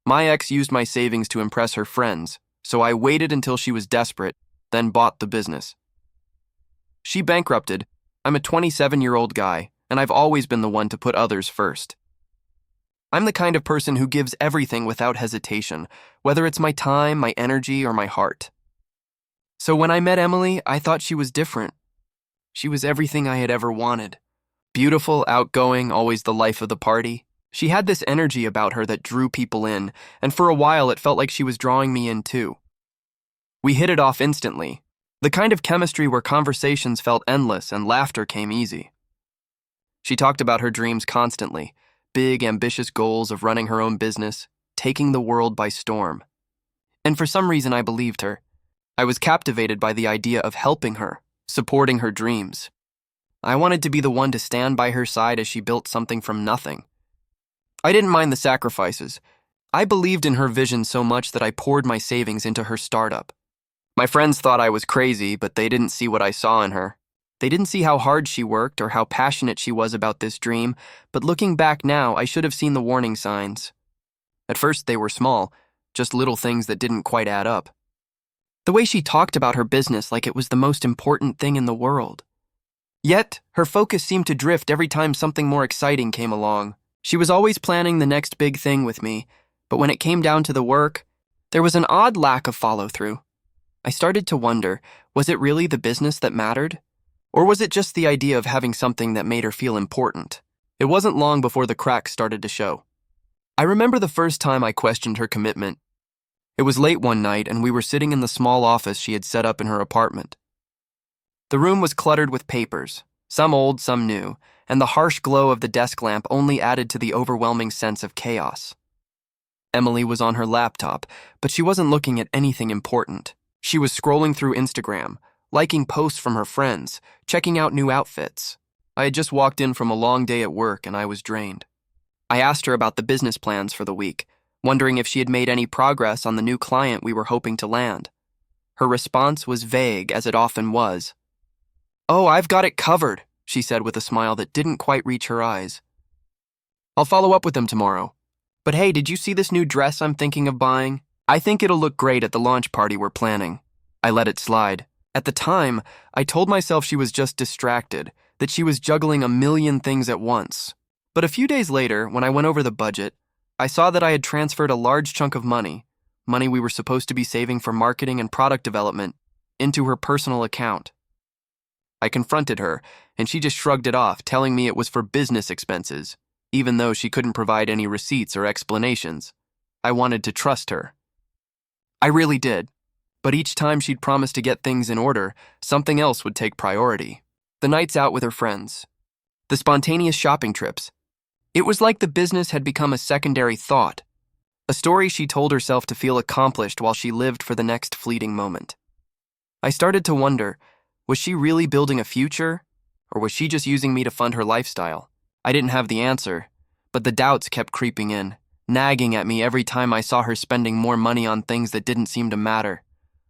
My ex used my savings to impress her friends, so I waited until she was desperate, then bought the business. She bankrupted. I'm a 27-year-old guy, and I've always been the one to put others first. I'm the kind of person who gives everything without hesitation, whether it's my time, my energy, or my heart. So when I met Emily, I thought she was different. She was everything I had ever wanted. Beautiful, outgoing, always the life of the party. She had this energy about her that drew people in, and for a while it felt like she was drawing me in too. We hit it off instantly, the kind of chemistry where conversations felt endless and laughter came easy. She talked about her dreams constantly, big, ambitious goals of running her own business, taking the world by storm. And for some reason I believed her. I was captivated by the idea of helping her, supporting her dreams. I wanted to be the one to stand by her side as she built something from nothing. I didn't mind the sacrifices. I believed in her vision so much that I poured my savings into her startup. My friends thought I was crazy, but they didn't see what I saw in her. They didn't see how hard she worked or how passionate she was about this dream, but looking back now, I should have seen the warning signs. At first, they were small, just little things that didn't quite add up. The way she talked about her business like it was the most important thing in the world. Yet, her focus seemed to drift every time something more exciting came along. She was always planning the next big thing with me, but when it came down to the work, there was an odd lack of follow-through. I started to wonder, was it really the business that mattered? Or was it just the idea of having something that made her feel important? It wasn't long before the cracks started to show. I remember the first time I questioned her commitment. It was late one night and we were sitting in the small office she had set up in her apartment. The room was cluttered with papers, some old, some new, and the harsh glow of the desk lamp only added to the overwhelming sense of chaos. Emily was on her laptop, but she wasn't looking at anything important. She was scrolling through Instagram, liking posts from her friends, checking out new outfits. I had just walked in from a long day at work and I was drained. I asked her about the business plans for the week, wondering if she had made any progress on the new client we were hoping to land. Her response was vague, as it often was. "Oh, I've got it covered," she said with a smile that didn't quite reach her eyes. "I'll follow up with them tomorrow. But hey, did you see this new dress I'm thinking of buying? I think it'll look great at the launch party we're planning." I let it slide. At the time, I told myself she was just distracted, that she was juggling a million things at once. But a few days later, when I went over the budget, I saw that I had transferred a large chunk of money we were supposed to be saving for marketing and product development, into her personal account. I confronted her, and she just shrugged it off, telling me it was for business expenses, even though she couldn't provide any receipts or explanations. I wanted to trust her. I really did. But each time she'd promised to get things in order, something else would take priority. The nights out with her friends. The spontaneous shopping trips. It was like the business had become a secondary thought, a story she told herself to feel accomplished while she lived for the next fleeting moment. I started to wonder, was she really building a future, or was she just using me to fund her lifestyle? I didn't have the answer, but the doubts kept creeping in, nagging at me every time I saw her spending more money on things that didn't seem to matter.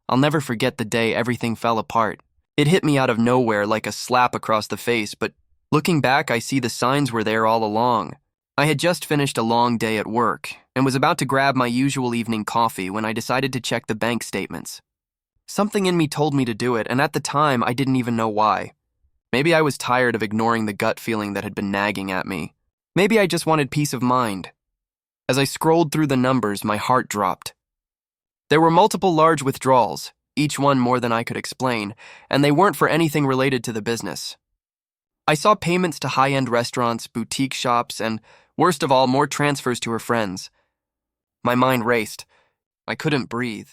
I'll never forget the day everything fell apart. It hit me out of nowhere like a slap across the face, but looking back, I see the signs were there all along. I had just finished a long day at work and was about to grab my usual evening coffee when I decided to check the bank statements. Something in me told me to do it, and at the time, I didn't even know why. Maybe I was tired of ignoring the gut feeling that had been nagging at me. Maybe I just wanted peace of mind. As I scrolled through the numbers, my heart dropped. There were multiple large withdrawals, each one more than I could explain, and they weren't for anything related to the business. I saw payments to high-end restaurants, boutique shops, and, worst of all, more transfers to her friends. My mind raced. I couldn't breathe.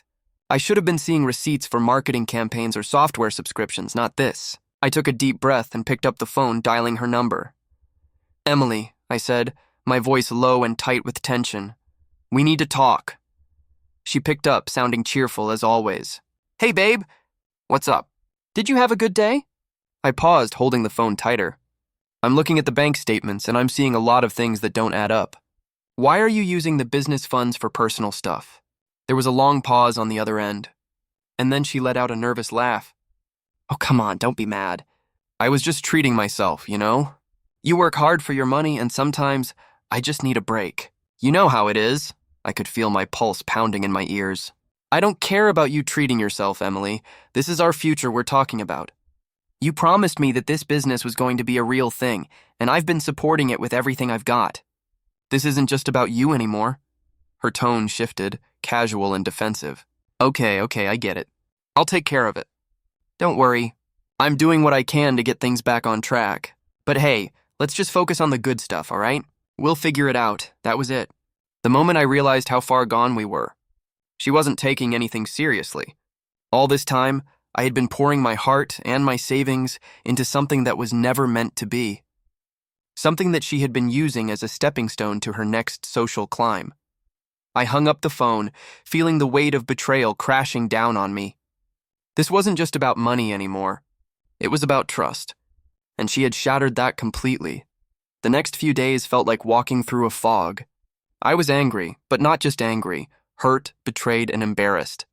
I should have been seeing receipts for marketing campaigns or software subscriptions, not this. I took a deep breath and picked up the phone, dialing her number. "Emily," I said, my voice low and tight with tension. "We need to talk." She picked up, sounding cheerful as always. "Hey, babe. What's up? Did you have a good day?" I paused, holding the phone tighter. "I'm looking at the bank statements, and I'm seeing a lot of things that don't add up. Why are you using the business funds for personal stuff?" There was a long pause on the other end, and then she let out a nervous laugh. "Oh, come on, don't be mad. I was just treating myself, you know? You work hard for your money, and sometimes I just need a break. You know how it is," I could feel my pulse pounding in my ears. I don't care about you treating yourself, Emily. This is our future we're talking about. You promised me that this business was going to be a real thing, and I've been supporting it with everything I've got. This isn't just about you anymore. Her tone shifted, casual and defensive. Okay, I get it. I'll take care of it. Don't worry. I'm doing what I can to get things back on track. But hey, let's just focus on the good stuff, all right? We'll figure it out. That was it. The moment I realized how far gone we were. She wasn't taking anything seriously. All this time, I had been pouring my heart and my savings into something that was never meant to be. Something that she had been using as a stepping stone to her next social climb. I hung up the phone, feeling the weight of betrayal crashing down on me. This wasn't just about money anymore. It was about trust. And she had shattered that completely. The next few days felt like walking through a fog. I was angry, but not just angry, hurt, betrayed, and embarrassed.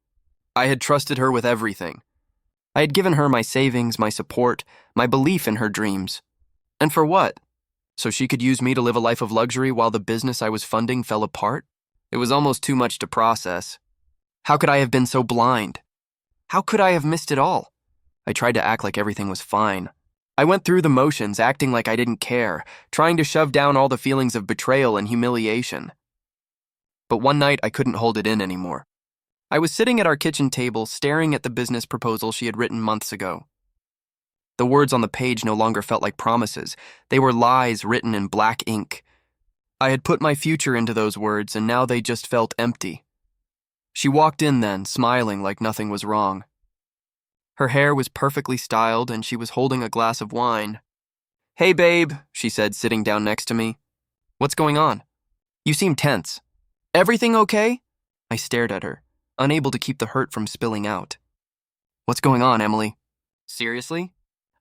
I had trusted her with everything. I had given her my savings, my support, my belief in her dreams. And for what? So she could use me to live a life of luxury while the business I was funding fell apart? It was almost too much to process. How could I have been so blind? How could I have missed it all? I tried to act like everything was fine. I went through the motions, acting like I didn't care, trying to shove down all the feelings of betrayal and humiliation. But one night, I couldn't hold it in anymore. I was sitting at our kitchen table, staring at the business proposal she had written months ago. The words on the page no longer felt like promises. They were lies written in black ink. I had put my future into those words, and now they just felt empty. She walked in then, smiling like nothing was wrong. Her hair was perfectly styled, and she was holding a glass of wine. "Hey, babe," she said, sitting down next to me. "What's going on? You seem tense. Everything okay?" I stared at her, unable to keep the hurt from spilling out. "What's going on, Emily? Seriously?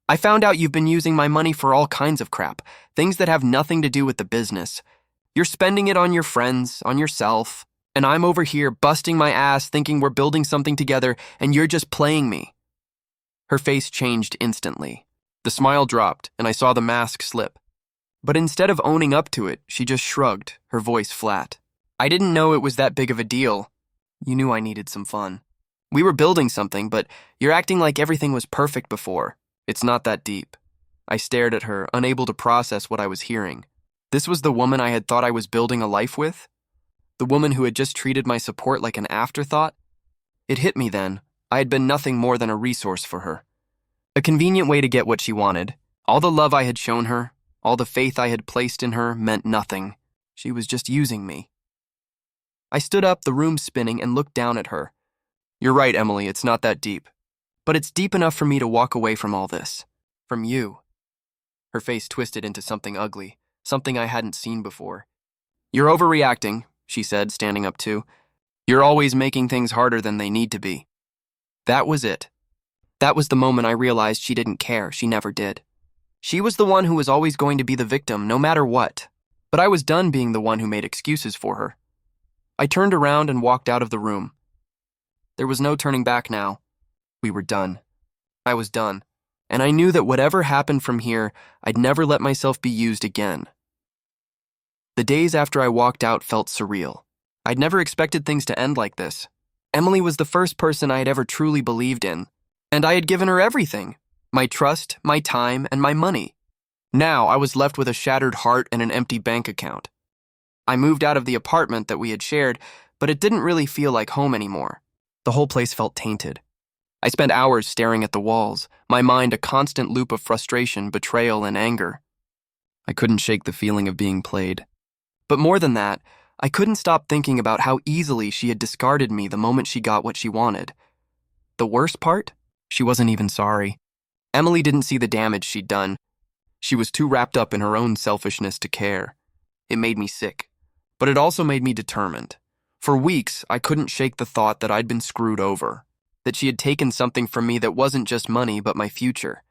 I found out you've been using my money for all kinds of crap, things that have nothing to do with the business. You're spending it on your friends, on yourself, and I'm over here busting my ass thinking we're building something together and you're just playing me." Her face changed instantly. The smile dropped, and I saw the mask slip. But instead of owning up to it, she just shrugged, her voice flat. "I didn't know it was that big of a deal. You knew I needed some fun. We were building something, but you're acting like everything was perfect before. It's not that deep." I stared at her, unable to process what I was hearing. This was the woman I had thought I was building a life with? The woman who had just treated my support like an afterthought? It hit me then. I had been nothing more than a resource for her. A convenient way to get what she wanted. All the love I had shown her, all the faith I had placed in her meant nothing. She was just using me. I stood up, the room spinning, and looked down at her. "You're right, Emily, it's not that deep. But it's deep enough for me to walk away from all this. From you." Her face twisted into something ugly, something I hadn't seen before. "You're overreacting," she said, standing up too. "You're always making things harder than they need to be." That was it. That was the moment I realized she didn't care. She never did. She was the one who was always going to be the victim, no matter what. But I was done being the one who made excuses for her. I turned around and walked out of the room. There was no turning back now. We were done. I was done. And I knew that whatever happened from here, I'd never let myself be used again. The days after I walked out felt surreal. I'd never expected things to end like this. Emily was the first person I had ever truly believed in, and I had given her everything. My trust, my time, and my money. Now I was left with a shattered heart and an empty bank account. I moved out of the apartment that we had shared, but it didn't really feel like home anymore. The whole place felt tainted. I spent hours staring at the walls, my mind a constant loop of frustration, betrayal, and anger. I couldn't shake the feeling of being played. But more than that, I couldn't stop thinking about how easily she had discarded me the moment she got what she wanted. The worst part? She wasn't even sorry. Emily didn't see the damage she'd done. She was too wrapped up in her own selfishness to care. It made me sick, but it also made me determined. For weeks, I couldn't shake the thought that I'd been screwed over, that she had taken something from me that wasn't just money but my future.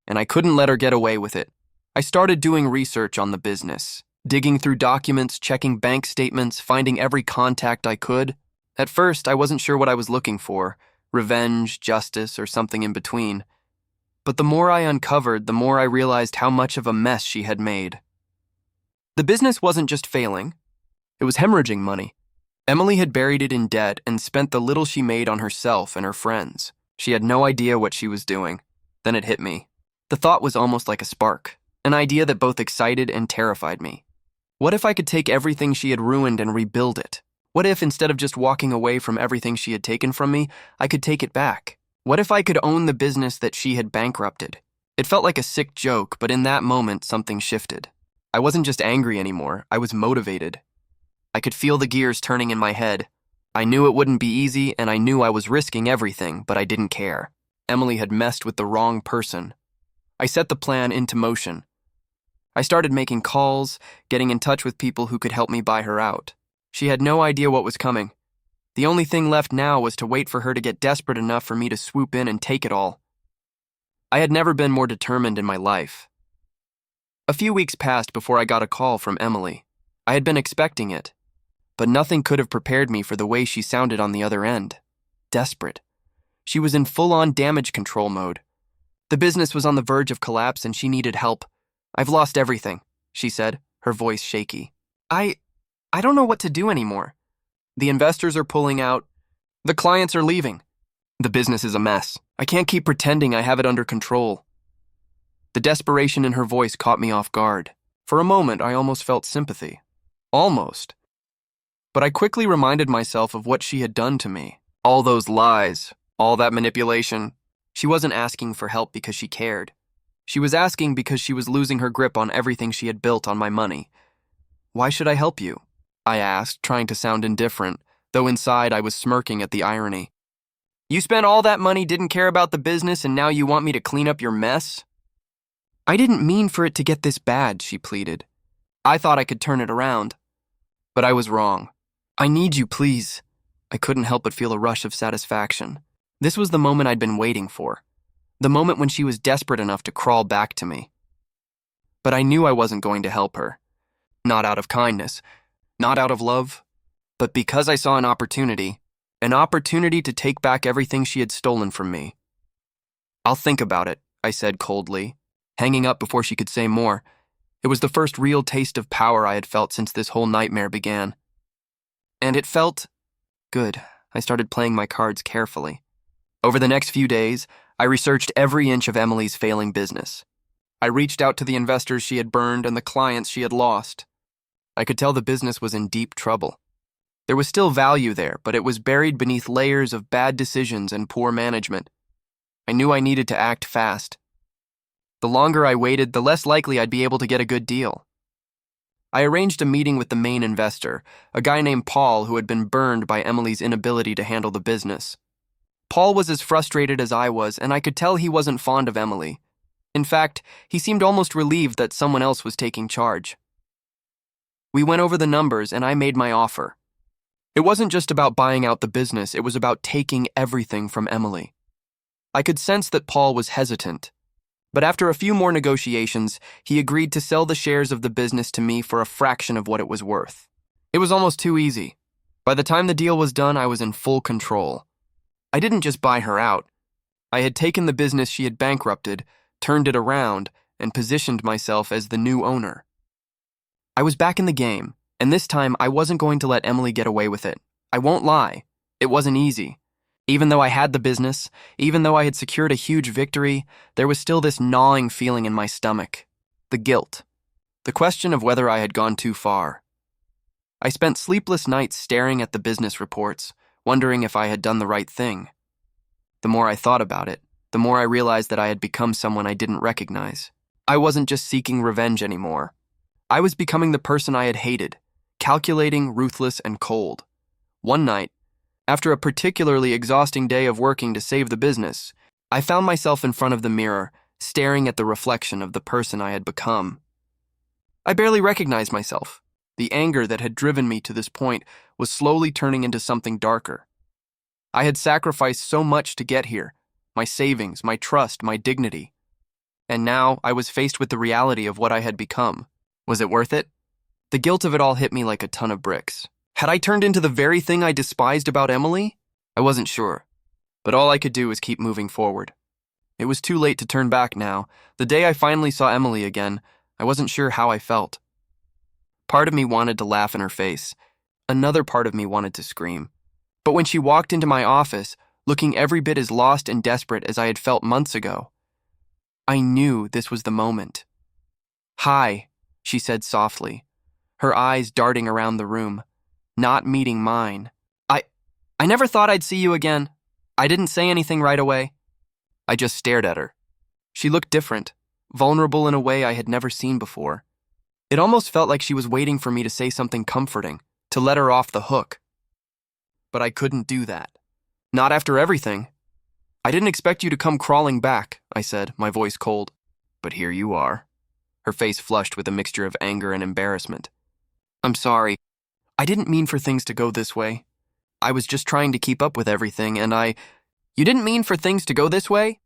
And I couldn't let her get away with it. I started doing research on the business, digging through documents, checking bank statements, finding every contact I could. At first, I wasn't sure what I was looking for, revenge, justice, or something in between. But the more I uncovered, the more I realized how much of a mess she had made. The business wasn't just failing. It was hemorrhaging money. Emily had buried it in debt and spent the little she made on herself and her friends. She had no idea what she was doing. Then it hit me. The thought was almost like a spark, an idea that both excited and terrified me. What if I could take everything she had ruined and rebuild it? What if, instead of just walking away from everything she had taken from me, I could take it back? What if I could own the business that she had bankrupted? It felt like a sick joke, but in that moment, something shifted. I wasn't just angry anymore, I was motivated. I could feel the gears turning in my head. I knew it wouldn't be easy, and I knew I was risking everything, but I didn't care. Emily had messed with the wrong person. I set the plan into motion. I started making calls, getting in touch with people who could help me buy her out. She had no idea what was coming. The only thing left now was to wait for her to get desperate enough for me to swoop in and take it all. I had never been more determined in my life. A few weeks passed before I got a call from Emily. I had been expecting it, but nothing could have prepared me for the way she sounded on the other end. Desperate. She was in full-on damage control mode. The business was on the verge of collapse and she needed help. "I've lost everything," she said, her voice shaky. I don't know what to do anymore. The investors are pulling out. The clients are leaving. The business is a mess. I can't keep pretending I have it under control." The desperation in her voice caught me off guard. For a moment, I almost felt sympathy. Almost. But I quickly reminded myself of what she had done to me. All those lies, all that manipulation. She wasn't asking for help because she cared. She was asking because she was losing her grip on everything she had built on my money. "Why should I help you?" I asked, trying to sound indifferent, though inside I was smirking at the irony. "You spent all that money, didn't care about the business, and now you want me to clean up your mess?" "I didn't mean for it to get this bad," she pleaded. "I thought I could turn it around. But I was wrong. I need you, please." I couldn't help but feel a rush of satisfaction. This was the moment I'd been waiting for. The moment when she was desperate enough to crawl back to me. But I knew I wasn't going to help her. Not out of kindness, not out of love, but because I saw an opportunity to take back everything she had stolen from me. "I'll think about it," I said coldly, hanging up before she could say more. It was the first real taste of power I had felt since this whole nightmare began. And it felt good. I started playing my cards carefully. Over the next few days, I researched every inch of Emily's failing business. I reached out to the investors she had burned and the clients she had lost. I could tell the business was in deep trouble. There was still value there, but it was buried beneath layers of bad decisions and poor management. I knew I needed to act fast. The longer I waited, the less likely I'd be able to get a good deal. I arranged a meeting with the main investor, a guy named Paul who had been burned by Emily's inability to handle the business. Paul was as frustrated as I was, and I could tell he wasn't fond of Emily. In fact, he seemed almost relieved that someone else was taking charge. We went over the numbers, and I made my offer. It wasn't just about buying out the business, it was about taking everything from Emily. I could sense that Paul was hesitant, but after a few more negotiations, he agreed to sell the shares of the business to me for a fraction of what it was worth. It was almost too easy. By the time the deal was done, I was in full control. I didn't just buy her out. I had taken the business she had bankrupted, turned it around, and positioned myself as the new owner. I was back in the game, and this time I wasn't going to let Emily get away with it. I won't lie, it wasn't easy. Even though I had the business, even though I had secured a huge victory, there was still this gnawing feeling in my stomach. The guilt. The question of whether I had gone too far. I spent sleepless nights staring at the business reports, wondering if I had done the right thing. The more I thought about it, the more I realized that I had become someone I didn't recognize. I wasn't just seeking revenge anymore. I was becoming the person I had hated, calculating, ruthless, and cold. One night, after a particularly exhausting day of working to save the business, I found myself in front of the mirror, staring at the reflection of the person I had become. I barely recognized myself. The anger that had driven me to this point was slowly turning into something darker. I had sacrificed so much to get here, my savings, my trust, my dignity. And now I was faced with the reality of what I had become. Was it worth it? The guilt of it all hit me like a ton of bricks. Had I turned into the very thing I despised about Emily? I wasn't sure, but all I could do was keep moving forward. It was too late to turn back now. The day I finally saw Emily again, I wasn't sure how I felt. Part of me wanted to laugh in her face. Another part of me wanted to scream. But when she walked into my office, looking every bit as lost and desperate as I had felt months ago, I knew this was the moment. "Hi," she said softly, her eyes darting around the room, not meeting mine. I never thought I'd see you again. I didn't say anything right away." I just stared at her. She looked different, vulnerable in a way I had never seen before. It almost felt like she was waiting for me to say something comforting, to let her off the hook. But I couldn't do that. Not after everything. "I didn't expect you to come crawling back," I said, my voice cold. "But here you are." Her face flushed with a mixture of anger and embarrassment. "I'm sorry. I didn't mean for things to go this way. I was just trying to keep up with everything, and You didn't mean for things to go this way?"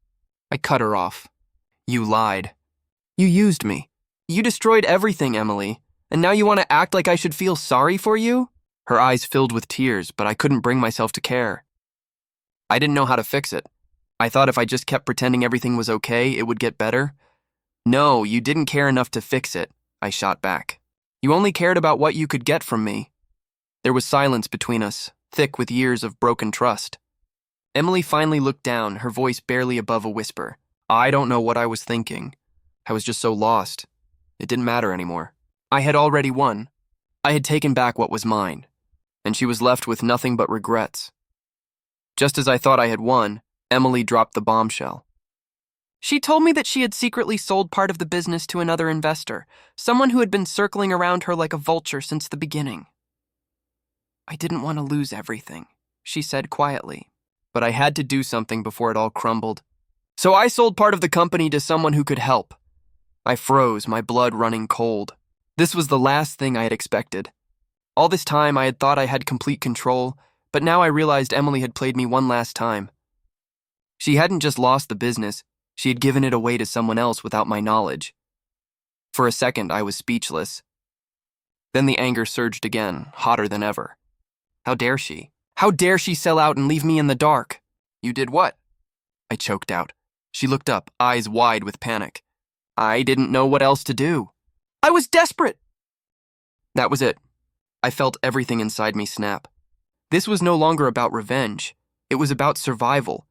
I cut her off. "You lied. You used me. You destroyed everything, Emily, and now you want to act like I should feel sorry for you?" Her eyes filled with tears, but I couldn't bring myself to care. I didn't know how to fix it. I thought if I just kept pretending everything was okay, it would get better. "No, you didn't care enough to fix it," I shot back. "You only cared about what you could get from me." There was silence between us, thick with years of broken trust. Emily finally looked down, her voice barely above a whisper. I don't know what I was thinking. I was just so lost. It didn't matter anymore. I had already won. I had taken back what was mine, and she was left with nothing but regrets. Just as I thought I had won, Emily dropped the bombshell. "She told me that she had secretly sold part of the business to another investor, someone who had been circling around her like a vulture since the beginning." "I didn't want to lose everything," she said quietly, "but I had to do something before it all crumbled. So I sold part of the company to someone who could help." I froze, my blood running cold. This was the last thing I had expected. All this time I had thought I had complete control, but now I realized Emily had played me one last time. She hadn't just lost the business, she had given it away to someone else without my knowledge. For a second, I was speechless. Then the anger surged again, hotter than ever. How dare she? How dare she sell out and leave me in the dark? "You did what?" I choked out. She looked up, eyes wide with panic. "I didn't know what else to do. I was desperate." That was it. I felt everything inside me snap. This was no longer about revenge. It was about survival.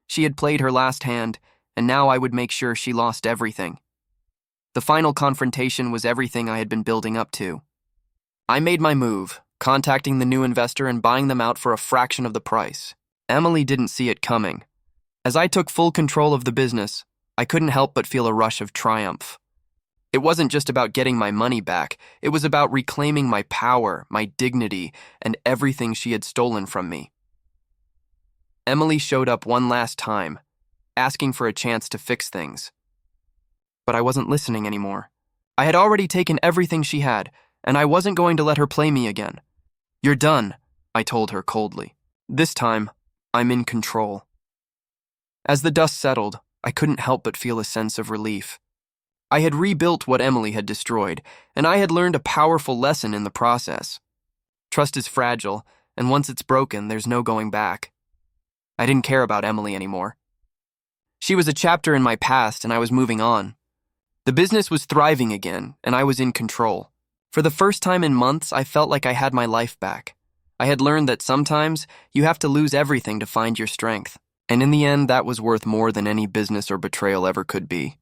She had played her last hand, and now I would make sure she lost everything. The final confrontation was everything I had been building up to. I made my move, contacting the new investor and buying them out for a fraction of the price. Emily didn't see it coming. As I took full control of the business, I couldn't help but feel a rush of triumph. It wasn't just about getting my money back, it was about reclaiming my power, my dignity, and everything she had stolen from me. Emily showed up one last time, asking for a chance to fix things. But I wasn't listening anymore. I had already taken everything she had, and I wasn't going to let her play me again. "You're done," I told her coldly. "This time, I'm in control." As the dust settled, I couldn't help but feel a sense of relief. I had rebuilt what Emily had destroyed, and I had learned a powerful lesson in the process. Trust is fragile, and once it's broken, there's no going back. I didn't care about Emily anymore. She was a chapter in my past, and I was moving on. The business was thriving again, and I was in control. For the first time in months, I felt like I had my life back. I had learned that sometimes you have to lose everything to find your strength, and in the end, that was worth more than any business or betrayal ever could be.